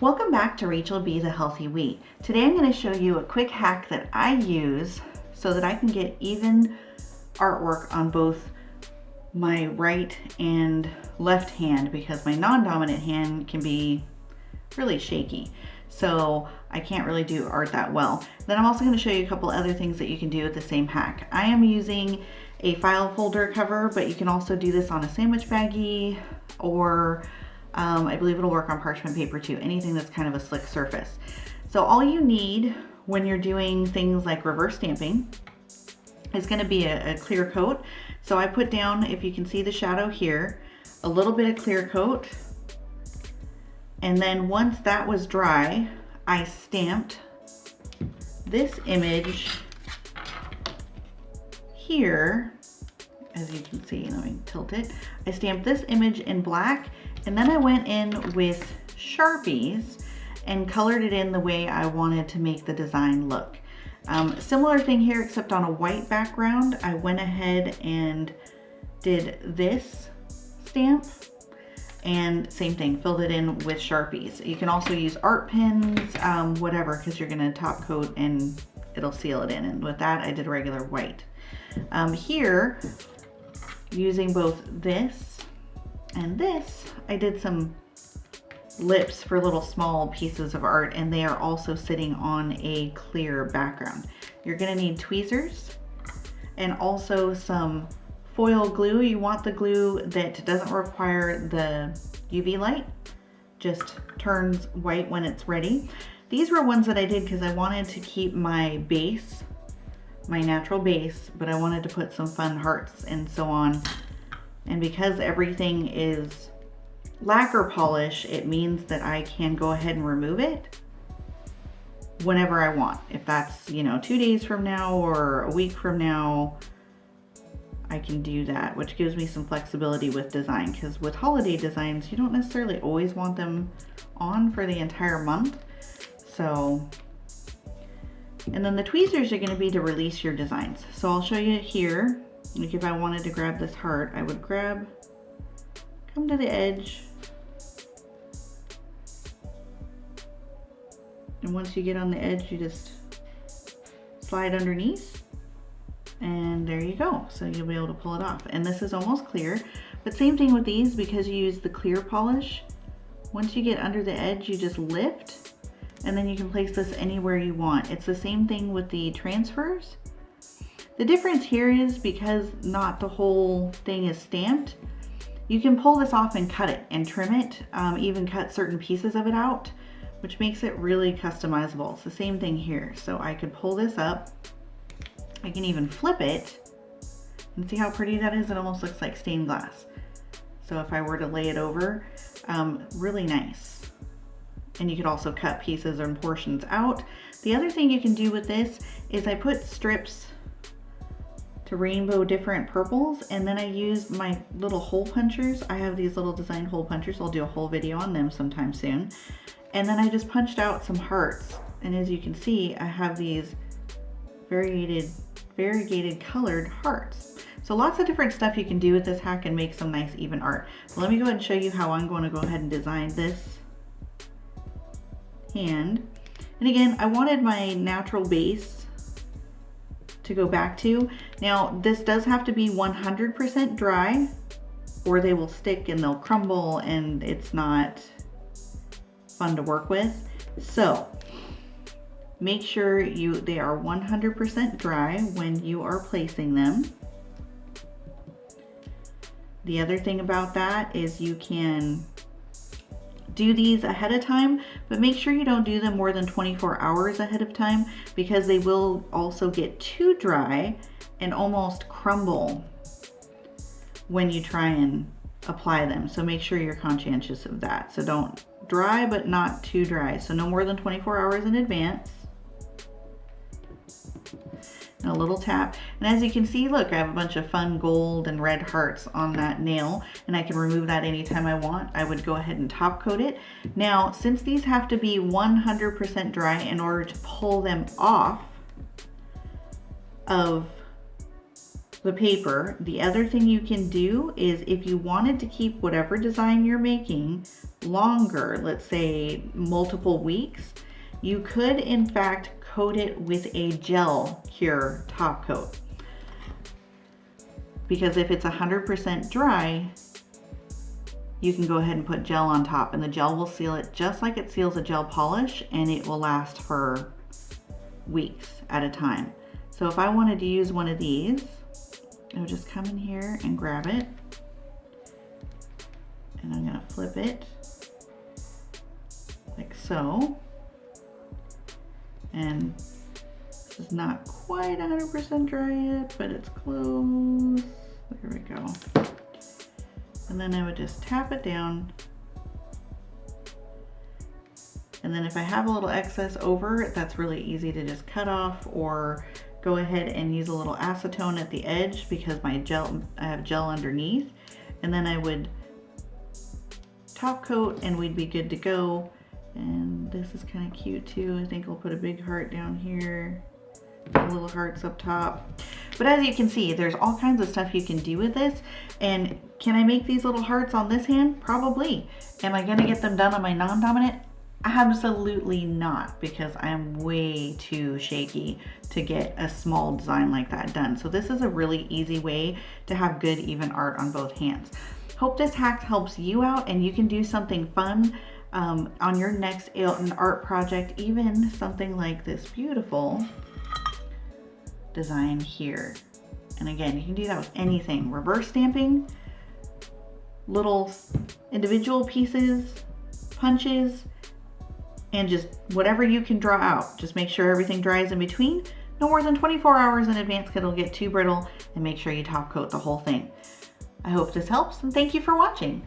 Welcome back to Rachel B. the Healthy Wee. Today I'm going to show you a quick hack that I use so that I can get even artwork on both my right and left hand because my non-dominant hand can be really shaky. So I can't really do art that well. Then I'm also going to show you a couple other things that you can do with the same hack. I am using a file folder cover, but you can also do this on a sandwich baggie or I believe it'll work on parchment paper too, anything that's kind of a slick surface. So all you need when you're doing things like reverse stamping is going to be a clear coat. So I put down, if you can see the shadow here, a little bit of clear coat. And then once that was dry, I stamped this image here. As you can see, let me tilt it. I stamped this image in black, and then I went in with Sharpies and colored it in the way I wanted to make the design look. Similar thing here, except on a white background. I went ahead and did this stamp, and same thing, filled it in with Sharpies. You can also use art pins, whatever, because you're gonna top coat and it'll seal it in. And with that, I did regular white. Here, using both this and this, I did some lips for little small pieces of art, and they are also sitting on a clear background. You're gonna need tweezers and also some foil glue. You want the glue that doesn't require the UV light, just turns white when it's ready. These were ones that I did because I wanted to keep my base, my natural base, but I wanted to put some fun hearts and so on. And because everything is lacquer polish, it means that I can go ahead and remove it whenever I want. If that's, 2 days from now or a week from now, I can do that, which gives me some flexibility with design, because with holiday designs, you don't necessarily always want them on for the entire month. So, and then the tweezers are going to be to release your designs. So I'll show you here. Like if I wanted to grab this heart, I would come to the edge. And once you get on the edge, you just slide underneath. And there you go. So you'll be able to pull it off. And this is almost clear. But same thing with these, because you use the clear polish. Once you get under the edge, you just lift. And then you can place this anywhere you want. It's the same thing with the transfers. The difference here is because not the whole thing is stamped, you can pull this off and cut it and trim it, even cut certain pieces of it out, which makes it really customizable. It's the same thing here. So I could pull this up. I can even flip it and see how pretty that is. It almost looks like stained glass. So if I were to lay it over, really nice. And you could also cut pieces and portions out. The other thing you can do with this is I put strips to rainbow different purples, and then I use my little hole punchers. I have these little design hole punchers. I'll do a whole video on them sometime soon. And then I just punched out some hearts. And as you can see, I have these variegated colored hearts. So lots of different stuff you can do with this hack and make some nice even art. But let me go ahead and show you how I'm going to go ahead and design this hand. And again, I wanted my natural base to go back to. Now this does have to be 100% dry or they will stick and they'll crumble and it's not fun to work with. So make sure they are 100% dry when you are placing them. The other thing about that is you can do these ahead of time, but make sure you don't do them more than 24 hours ahead of time, because they will also get too dry and almost crumble when you try and apply them. So make sure you're conscientious of that. So don't dry, but not too dry. So no more than 24 hours in advance. And a little tap. And as you can see, look, I have a bunch of fun gold and red hearts on that nail, and I can remove that anytime I want. I would go ahead and top coat it. Now, since these have to be 100% dry in order to pull them off of the paper. The other thing you can do is if you wanted to keep whatever design you're making longer, let's say multiple weeks, you could in fact coat it with a gel cure top coat. Because if it's 100% dry, you can go ahead and put gel on top, and the gel will seal it just like it seals a gel polish, and it will last for weeks at a time. So if I wanted to use one of these, I would just come in here and grab it, and I'm gonna flip it like so. And this is not quite 100% dry yet, but it's close. There we go. And then I would just tap it down. And then if I have a little excess over, that's really easy to just cut off, or go ahead and use a little acetone at the edge because I have gel underneath. And then I would top coat and we'd be good to go. And this is kind of cute too. I think I'll put a big heart down here, little hearts up top. But as you can see, there's all kinds of stuff you can do with this. And can I make these little hearts on this hand? Probably. Am I gonna get them done on my non-dominant? Absolutely not, because I am way too shaky to get a small design like that done. So this is a really easy way to have good even art on both hands. Hope this hack helps you out and you can do something fun on your next art project, even something like this beautiful design here. And again, you can do that with anything. Reverse stamping, little individual pieces, punches, and just whatever you can draw out. Just make sure everything dries in between. No more than 24 hours in advance because it'll get too brittle, and make sure you top coat the whole thing. I hope this helps, and thank you for watching.